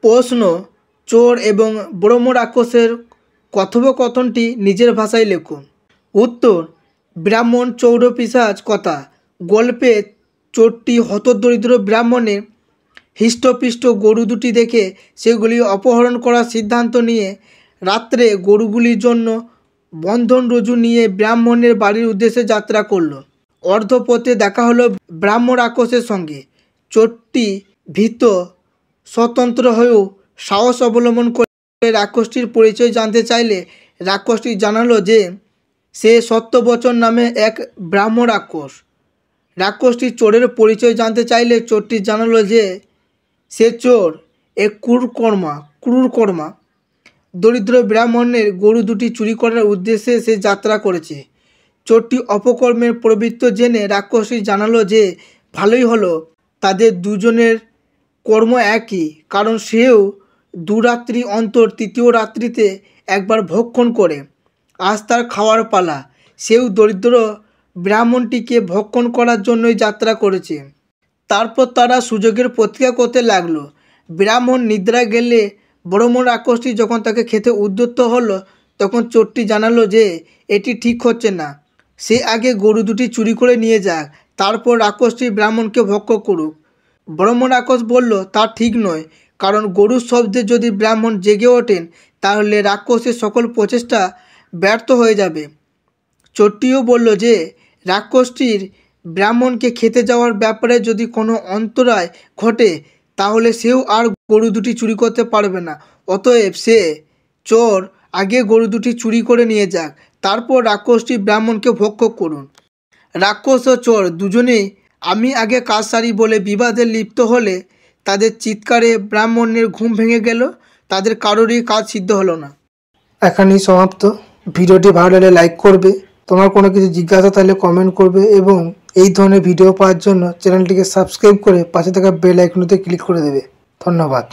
প্রশ্ন, চোর এবং ব্রহ্ম রাক্ষসের কথোপকথনটি নিজের ভাষায় লেখুন। উত্তর, ব্রাহ্মণ চৌর পিশাচ কথা। গল্পে চোরটি হতদরিদ্র ব্রাহ্মণের হৃষ্টপিষ্ট গরু দুটি দেখে সেগুলি অপহরণ করার সিদ্ধান্ত নিয়ে রাত্রে গরুগুলির জন্য বন্ধন রজ্জু নিয়ে ব্রাহ্মণের বাড়ির উদ্দেশ্যে যাত্রা করল। অর্ধপথে দেখা হলো ব্রাহ্ম রাক্ষসের সঙ্গে। চোরটি ভীত স্বতন্ত্র হয়েও সাহস অবলম্বন করে রাক্ষসটির পরিচয় জানতে চাইলে রাক্ষসটি জানালো যে সে সত্যবচন নামে এক ব্রাহ্ম রাক্ষস। রাক্ষসটি চোরের পরিচয় জানতে চাইলে চোরটি জানালো যে সে চোর, এক ক্রূরকর্মা দরিদ্র ব্রাহ্মণের গরু দুটি চুরি করার উদ্দেশ্যে সে যাত্রা করেছে। চোরটি অপকর্মের প্রবৃত্ত জেনে রাক্ষসী জানালো যে ভালোই হলো, তাদের দুজনের কর্ম একই, কারণ সেও দুরাত্রি অন্তর তৃতীয় রাত্রিতে একবার ভক্ষণ করে। আজ তার খাওয়ার পালা। সেও দরিদ্র ব্রাহ্মণটিকে ভক্ষণ করার জন্যই যাত্রা করেছে। তারপর তারা সুযোগের প্রতীক্ষা করতে লাগলো। ব্রাহ্মণ নিদ্রা গেলে ব্রহ্ম রাক্ষসটি যখন তাকে খেতে উদ্যত হলো তখন চোরটি জানালো যে এটি ঠিক হচ্ছে না, সে আগে গরু দুটি চুরি করে নিয়ে যাক, তারপর রাক্ষসটি ব্রাহ্মণকে ভক্ষণ করুক। ব্রহ্ম রাক্ষস বলল তা ঠিক নয়, কারণ গরুর শব্দে যদি ব্রাহ্মণ জেগে ওঠেন তাহলে রাক্ষসের সকল প্রচেষ্টা ব্যর্থ হয়ে যাবে। চোরটিও বলল যে রাক্ষসটির ব্রাহ্মণকে খেতে যাওয়ার ব্যাপারে যদি কোনো অন্তরায় ঘটে তাহলে সেও আর গরু দুটি চুরি করতে পারবে না। অতএব সে চোর আগে গরু দুটি চুরি করে নিয়ে যাক, তারপর রাক্ষসটি ব্রাহ্মণকে ভক্ষণ করুন। রাক্ষস ও চোর দুজনেই আমি আগে কাজ সারি বলে বিবাদে লিপ্ত হলে তাদের চিৎকারে ব্রাহ্মণের ঘুম ভেঙে গেল। তাদের কারোরই কাজ সিদ্ধ হলো না। এখানেই সমাপ্ত। ভিডিওটি ভালো লাগলে লাইক করবে, তোমার কোনো কিছু জিজ্ঞাসা থাকলে কমেন্ট করবে এবং এই ধরনের ভিডিও পাওয়ার জন্য চ্যানেলটিকে সাবস্ক্রাইব করে পাশে থাকা বেল আইকনটিতে ক্লিক করে দেবে। ধন্যবাদ।